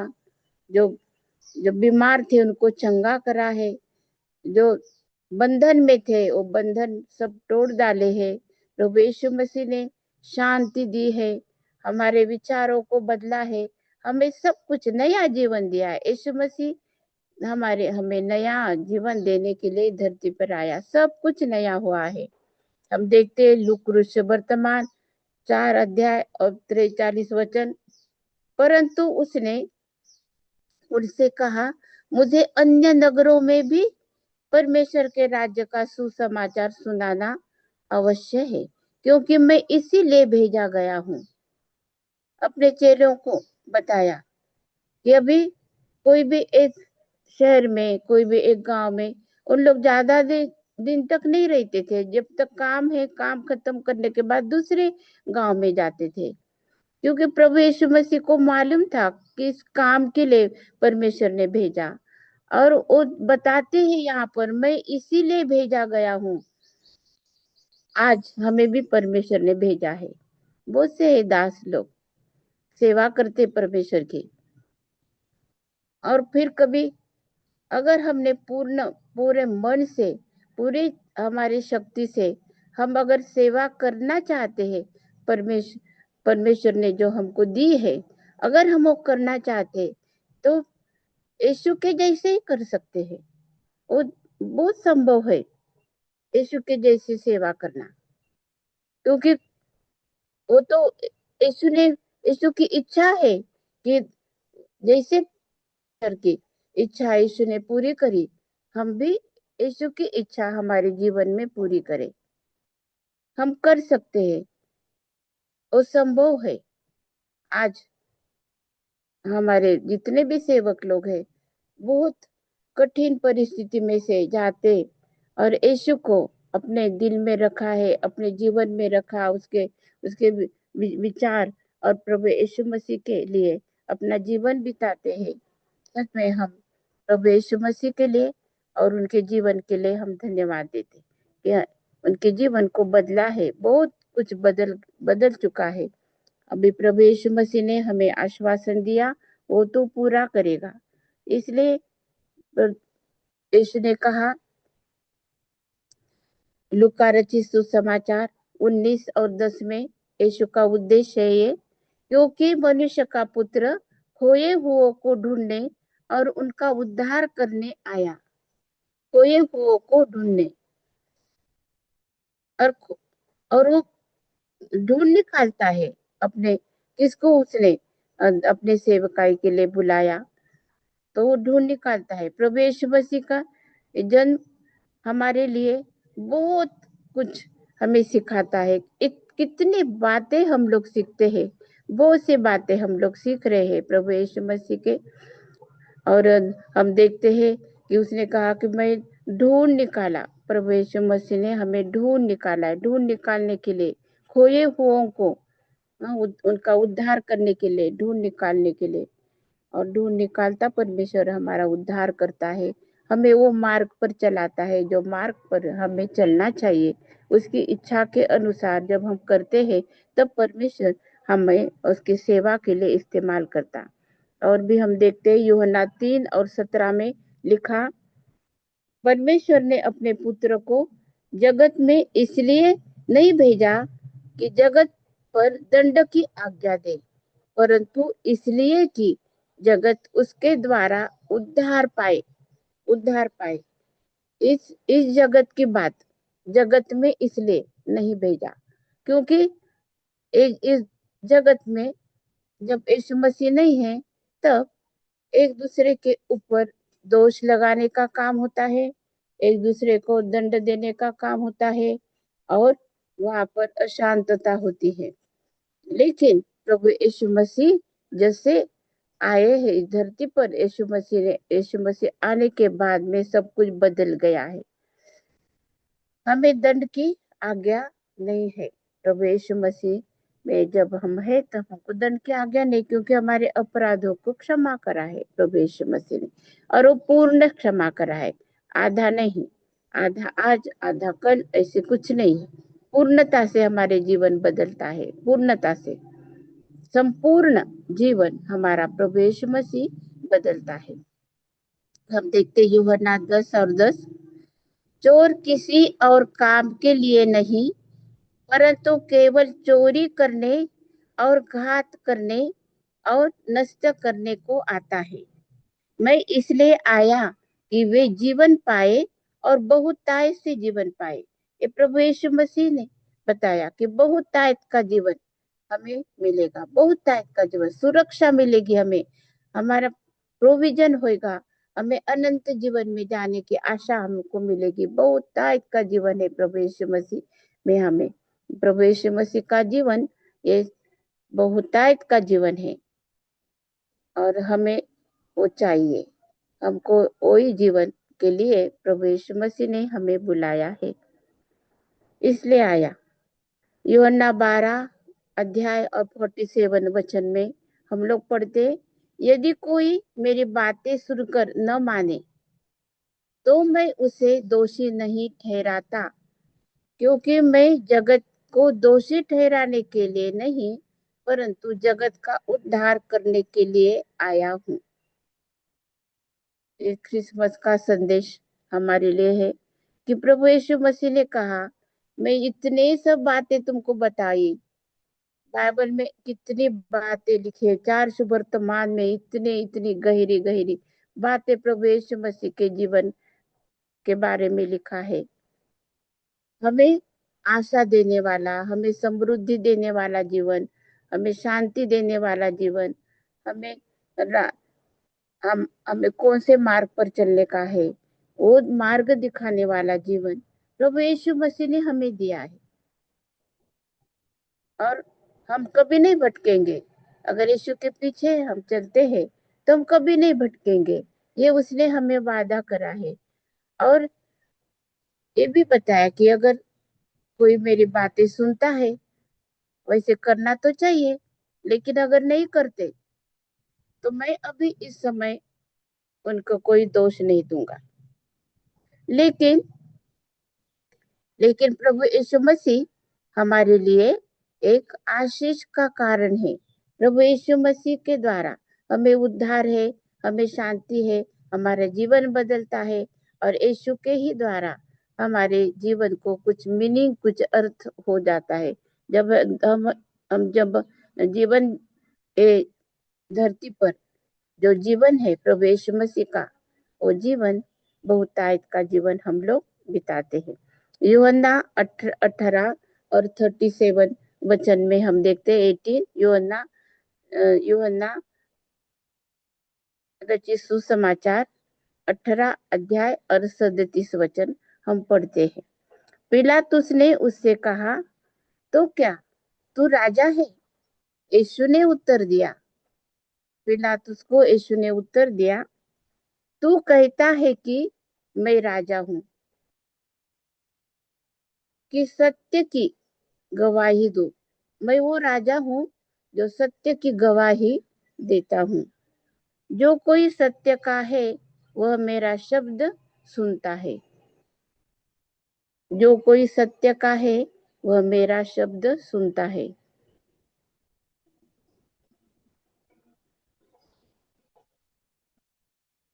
जो जो बीमार थे उनको चंगा करा है, जो बंधन में थे वो बंधन सब तोड़ डाले हैं। प्रभु यीशु मसीह ने शांति दी है, हमारे विचारों को बदला है, हमें सब कुछ नया जीवन दिया है। यीशु मसीह हमें नया जीवन देने के लिए धरती पर आया, सब कुछ नया हुआ है। हम देखते हैं लूका वर्तमान 4 अध्याय और 43 वचन, परंतु उसने उनसे कहा, मुझे अन्य नगरों में भी परमेश्वर के राज्य का सुसमाचार सुनाना अवश्य है, क्योंकि मैं इसीलिए भेजा गया हूँ। अपने चेलों को बताया कि अभी कोई भी एक शहर में, कोई भी एक गांव में, उन लोग ज्यादा दिन तक नहीं रहते थे। जब तक काम है, काम खत्म करने के बाद दूसरे गांव में जाते थे, क्योंकि प्रभु यीशु मसीह को मालूम था कि इस काम के लिए परमेश्वर ने भेजा। और वो बताते हैं यहाँ पर, मैं इसीलिए भेजा गया हूँ। आज हमें भी परमेश्वर ने भेजा है। बहुत से दास लोग सेवा करते परमेश्वर की, और फिर कभी अगर हमने पूरे मन से, पूरी हमारी शक्ति से हम अगर सेवा करना चाहते हैं, परमेश्वर ने जो हमको दी है, अगर हम वो करना चाहते तो यीशु के जैसे ही कर सकते हैं। वो बहुत संभव है यीशु के जैसे सेवा करना, क्योंकि वो तो यीशु ने यीशु की इच्छा है कि जैसे करके इच्छा यीशु ने पूरी करी, हम भी यीशु की इच्छा हमारे जीवन में पूरी करें। हम कर सकते हैं, वो संभव है। आज हमारे जितने भी सेवक लोग हैं बहुत कठिन परिस्थिति में से जाते और यीशु को अपने दिल में रखा है, अपने जीवन में रखा, उसके उसके विचार और प्रभु यीशु मसीह के लिए अपना जीवन बिताते हैं। सच में हम प्रभु यीशु मसीह के लिए और उनके जीवन के लिए हम धन्यवाद देते कि उनके जीवन को बदला है, बहुत कुछ बदल बदल चुका है। अभी प्रभु यीशु मसीह ने हमें आश्वासन दिया, वो तो पूरा करेगा। इसलिए यीशु ने कहा, लूका रचित सुसमाचार 19 और 10 में, यीशु का उद्देश्य है ये, क्योंकि मनुष्य का पुत्र खोए हुओं को ढूंढने और उनका उद्धार करने आया। खोए हुओं को ढूंढने और और वो ढूंढ निकालता है अपने, किसको उसने अपने सेवकाई के लिए बुलाया, तो वो ढूंढ निकालता है। प्रभु यीशु मसीह का जन्म हमारे लिए बहुत कुछ हमें सिखाता है। कितनी बातें हम लोग सीखते हैं, बहुत सी बातें हम लोग सीख रहे हैं प्रभु यीशु मसीह के। और हम देखते हैं कि उसने कहा कि मैं ढूंढ निकाला, प्रभु यीशु मसीह ने हमें ढूंढ निकाला है, ढूंढ निकालने के लिए, खोए हुओं को उनका उद्धार करने के लिए, ढूंढ निकालने के लिए। और ढूंढ निकालता परमेश्वर हमारा उद्धार करता है, हमें वो मार्ग पर चलाता है जो मार्ग पर हमें चलना चाहिए। उसकी इच्छा के अनुसार जब हम करते हैं तब परमेश्वर हमें उसकी सेवा के लिए इस्तेमाल करता। और भी हम देखते हैं यूहन्ना 3:17 में लिखा, परमेश्वर ने अपने पुत्र को जगत में इसलिए नहीं भेजा कि जगत पर दंड की आज्ञा दे, परंतु इसलिए कि जगत उसके द्वारा उद्धार पाए, उद्धार पाए। इस जगत की बात जगत में इसलिए नहीं भेजा क्योंकि इस जगत में जब यीशु मसीह नहीं है तब एक दूसरे के ऊपर दोष लगाने का काम होता है, एक दूसरे को दंड देने का काम होता है और वहां पर अशांतता होती है। लेकिन प्रभु यीशु मसीह जैसे आए हैं इस धरती पर, यीशु मसीह आने के बाद में सब कुछ बदल गया है। हमें दंड की आज्ञा नहीं है प्रभु यीशु मसीह में, जब हम है तब हमको दंड की आज्ञा नहीं, क्योंकि हमारे अपराधों को क्षमा करा है प्रभु यीशु मसीह ने, और वो पूर्ण क्षमा करा है, आधा नहीं, आधा आज आधा कल ऐसे कुछ नहीं है। पूर्णता से हमारे जीवन बदलता है, पूर्णता से संपूर्ण जीवन हमारा प्रभु यीशु मसीह बदलता है। हम देखते यूहन्ना 10:10, चोर किसी और काम के लिए नहीं परंतु केवल चोरी करने और घात करने और नष्ट करने को आता है। मैं इसलिए आया कि वे जीवन पाए और बहुतायत से जीवन पाए। ये प्रभु यीशु मसीह ने बताया कि बहुतायत का जीवन हमें मिलेगा, बहुतायत का जीवन, सुरक्षा मिलेगी हमें, हमारा प्रोविजन होगा, हमें अनंत जीवन में जाने की आशा हमको मिलेगी। बहुतायत का जीवन है प्रभु यीशु मसीह में हमें, प्रभु यीशु मसीह का जीवन ये बहुतायत का जीवन है और हमें वो चाहिए। हमको वही जीवन के लिए प्रभु यीशु मसीह ने हमें बुलाया है, इसलिए आया। यूहन्ना 12 अध्याय और 47 वचन में हम लोग पढ़ते, यदि कोई मेरी बातें सुनकर न माने तो मैं उसे दोषी नहीं ठहराता, क्योंकि मैं जगत को दोषी ठहराने के लिए नहीं परंतु जगत का उद्धार करने के लिए आया हूँ। ये क्रिसमस का संदेश हमारे लिए है कि प्रभु यीशु मसीह ने कहा, मैं इतने सब बातें तुमको बताई। बाइबल में कितनी बातें लिखी है, 4 सुवर्तमान में इतने इतनी गहरी गहरी बातें प्रभु यीशु मसीह के जीवन के बारे में लिखा है। हमें आशा देने वाला, हमें समृद्धि देने वाला जीवन, हमें शांति देने वाला जीवन, हमें हमें कौन से मार्ग पर चलने का है, वो मार्ग दिखाने वाला जीवन प्रभु यीशु मसीह ने हमें दिया है। और हम कभी नहीं भटकेंगे। अगर यीशु के पीछे हम चलते हैं तो हम कभी नहीं भटकेंगे। ये उसने हमें वादा करा है। और ये भी बताया कि अगर कोई मेरी बातें सुनता है, वैसे करना तो चाहिए, लेकिन अगर नहीं करते तो मैं अभी इस समय उनको कोई दोष नहीं दूंगा। लेकिन लेकिन प्रभु यीशु मसीह हमारे लिए एक आशीष का कारण है। प्रभु यीशु मसीह के द्वारा हमें उद्धार है, हमें शांति है, हमारा जीवन बदलता है। और यीशु के ही द्वारा हमारे जीवन को कुछ मीनिंग, कुछ अर्थ हो जाता है। जब हम जब जीवन धरती पर जो जीवन है प्रभु यीशु मसीह का, वो जीवन बहुतायत का जीवन हम लोग बिताते हैं। यूहन्ना 18 और 37 वचन में हम देखते हैं। 18 यूहन्ना रचित सुसमाचार 18 अध्याय और 37 वचन हम पढ़ते हैं। पिलातुस ने उससे कहा, तो क्या तू राजा है? यीशु ने उत्तर दिया, पिलातुस को यीशु ने उत्तर दिया, तू कहता है कि मैं राजा हूं, कि सत्य की गवाही दो। मैं वो राजा हूं जो सत्य की गवाही देता हूं। जो कोई सत्य का है वह मेरा शब्द सुनता है। जो कोई सत्य का है वह मेरा शब्द सुनता है।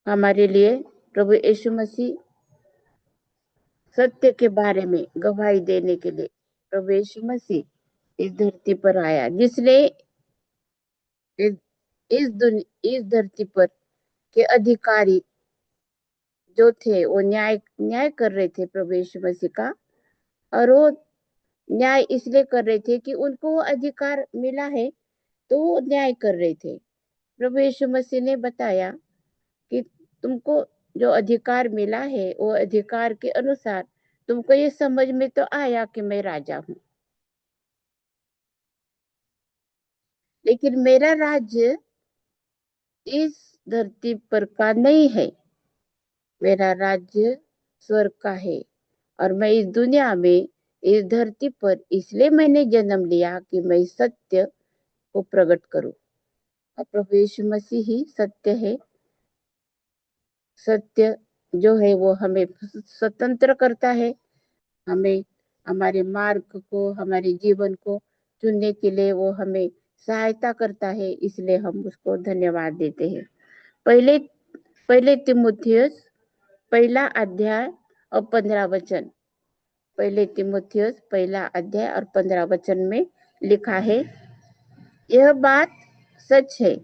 हमारे लिए प्रभु यीशु मसीह सत्य के बारे में गवाही देने के लिए प्रभु यीशु मसीह इस धरती पर आया, जिसने इस इस धरती पर के अधिकारी जो थे वो न्याय न्याय कर रहे थे प्रभु यीशु मसीह का। और वो न्याय इसलिए कर रहे थे कि उनको वो अधिकार मिला है, तो वो न्याय कर रहे थे। प्रभु यीशु मसीह ने बताया कि तुमको जो अधिकार मिला है, वो अधिकार के अनुसार तुमको ये समझ में तो आया कि मैं राजा हूं, लेकिन मेरा राज्य इस धरती पर का नहीं है। मेरा राज्य स्वर्ग का है। और मैं इस दुनिया में, इस धरती पर इसलिए मैंने जन्म लिया कि मैं सत्य को प्रकट करूं। और प्रभु यीशु मसीह ही सत्य है। सत्य जो है वो हमें स्वतंत्र करता है, हमें हमारे मार्ग को, हमारे जीवन को चुनने के लिए वो हमें सहायता करता है। इसलिए हम उसको धन्यवाद देते हैं। पहले पहले तीमुथियुस पहला अध्याय और 15 वचन। पहले तीमुथियुस पहला अध्याय और 15 वचन में लिखा है, यह बात सच है,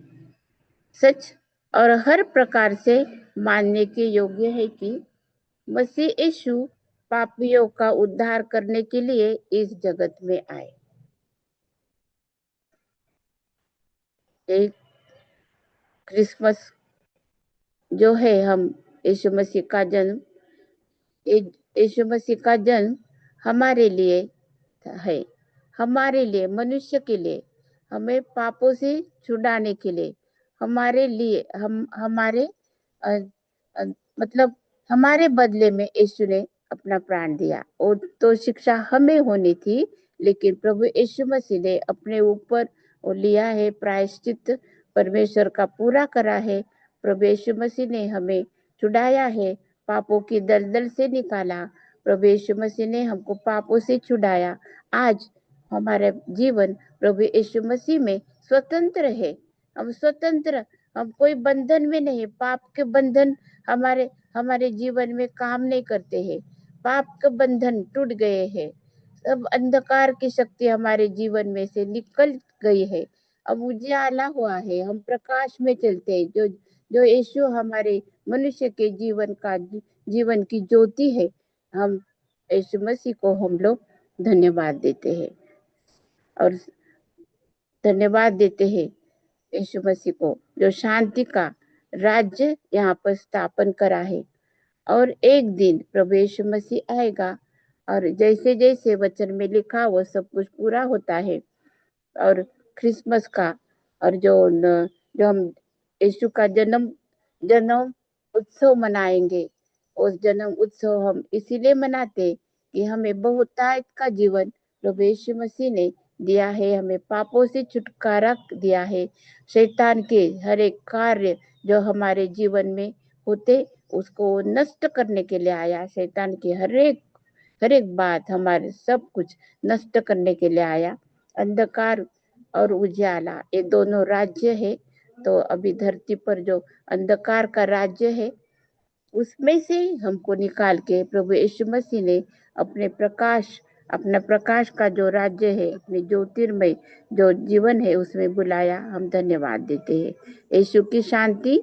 सच और हर प्रकार से मानने के योग्य है कि मसीह यीशु पापियों का उद्धार करने के लिए इस जगत में आए। एक क्रिसमस जो है, हम यीशु मसीह का जन्म, यीशु मसीह का जन्म हमारे लिए है, हमारे लिए, मनुष्य के लिए, हमें पापों से छुड़ाने के लिए, हमारे लिए, हम हमारे अ, अ, मतलब हमारे बदले में यीशु ने अपना प्राण दिया। वो तो शिक्षा हमें होनी थी, लेकिन प्रभु यीशु मसीह ने अपने ऊपर वो लिया है प्रायश्चित, परमेश्वर का पूरा करा है। प्रभु यीशु मसीह ने हमें छुड़ाया है, पापों की दलदल से निकाला। प्रभु यीशु मसीह ने हमको पापों से छुड़ाया। आज हमारा जीवन प्रभु यीशु मसीह में स्वतंत्र है। हम स्वतंत्र, हम कोई बंधन में नहीं। पाप के बंधन हमारे हमारे जीवन में काम नहीं करते हैं। पाप के बंधन टूट गए हैं। सब अंधकार की शक्ति हमारे जीवन में से निकल गई है। अब उजाला हुआ है, हम प्रकाश में चलते हैं। जो जो यीशु हमारे मनुष्य के जीवन की ज्योति है, हम यीशु मसीह को हम लोग धन्यवाद देते हैं। और धन्यवाद देते हैं यीशु मसीह को, जो शांति का राज्य यहाँ पर स्थापन करा है। और एक दिन प्रभु यीशु मसीह आएगा और जैसे जैसे वचन में लिखा वो सब कुछ पूरा होता है। और क्रिसमस का और जो हम यीशु का जन्म जन्म उत्सव मनाएंगे, उस जन्म उत्सव हम इसीलिए मनाते कि हमें बहुतायत का जीवन प्रभु यीशु मसीह ने दिया है, हमें पापों से छुटकारा दिया है। शैतान के हर एक कार्य जो हमारे जीवन में होते उसको नष्ट करने के लिए आया। शैतान की हर एक बात हमारे सब कुछ नष्ट करने के लिए आया। अंधकार और उजाला ये दोनों राज्य है। तो अभी धरती पर जो अंधकार का राज्य है उसमें से हमको निकाल के प्रभु यीशु मसीह ने अपना प्रकाश का जो राज्य है, अपने ज्योतिर्मय जो जीवन है उसमें बुलाया। हम धन्यवाद देते हैं। यीशु की शांति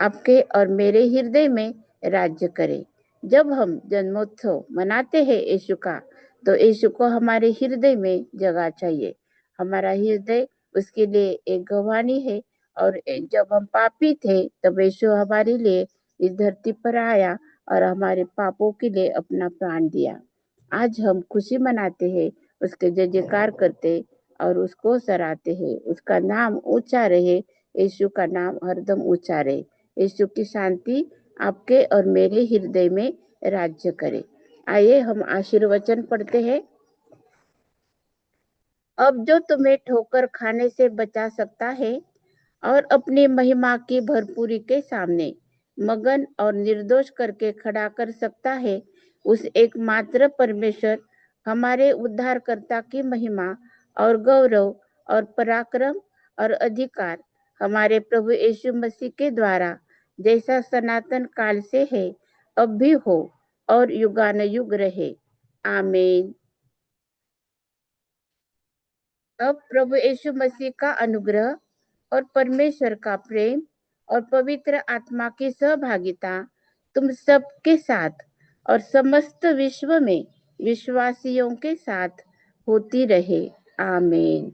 आपके और मेरे हृदय में राज्य करे। जब हम जन्मोत्सव मनाते हैं यीशु का, तो यीशु को हमारे हृदय में जगह चाहिए। हमारा हृदय उसके लिए एक गवाही है। और जब हम पापी थे तब यीशु हमारे लिए इस धरती पर आया और हमारे पापों के लिए अपना प्राण दिया। आज हम खुशी मनाते हैं, उसके जय जयकार करते और उसको सराहते हैं। उसका नाम ऊंचा रहे, यीशु का नाम हरदम ऊंचा रहे। यीशु की शांति आपके और मेरे हृदय में राज्य करे। आइए हम आशीर्वचन पढ़ते हैं। अब जो तुम्हें ठोकर खाने से बचा सकता है और अपनी महिमा की भरपूरी के सामने मगन और निर्दोष करके खड़ा कर सकता है, उस एकमात्र परमेश्वर हमारे उद्धारकर्ता की महिमा और गौरव और पराक्रम और अधिकार हमारे प्रभु यीशु मसीह के द्वारा जैसा सनातन काल से है, अब भी हो और युगानुयुग रहे। आमीन। अब प्रभु यीशु मसीह का अनुग्रह और परमेश्वर का प्रेम और पवित्र आत्मा की सहभागिता तुम सबके साथ और समस्त विश्व में विश्वासियों के साथ होती रहे। आमीन।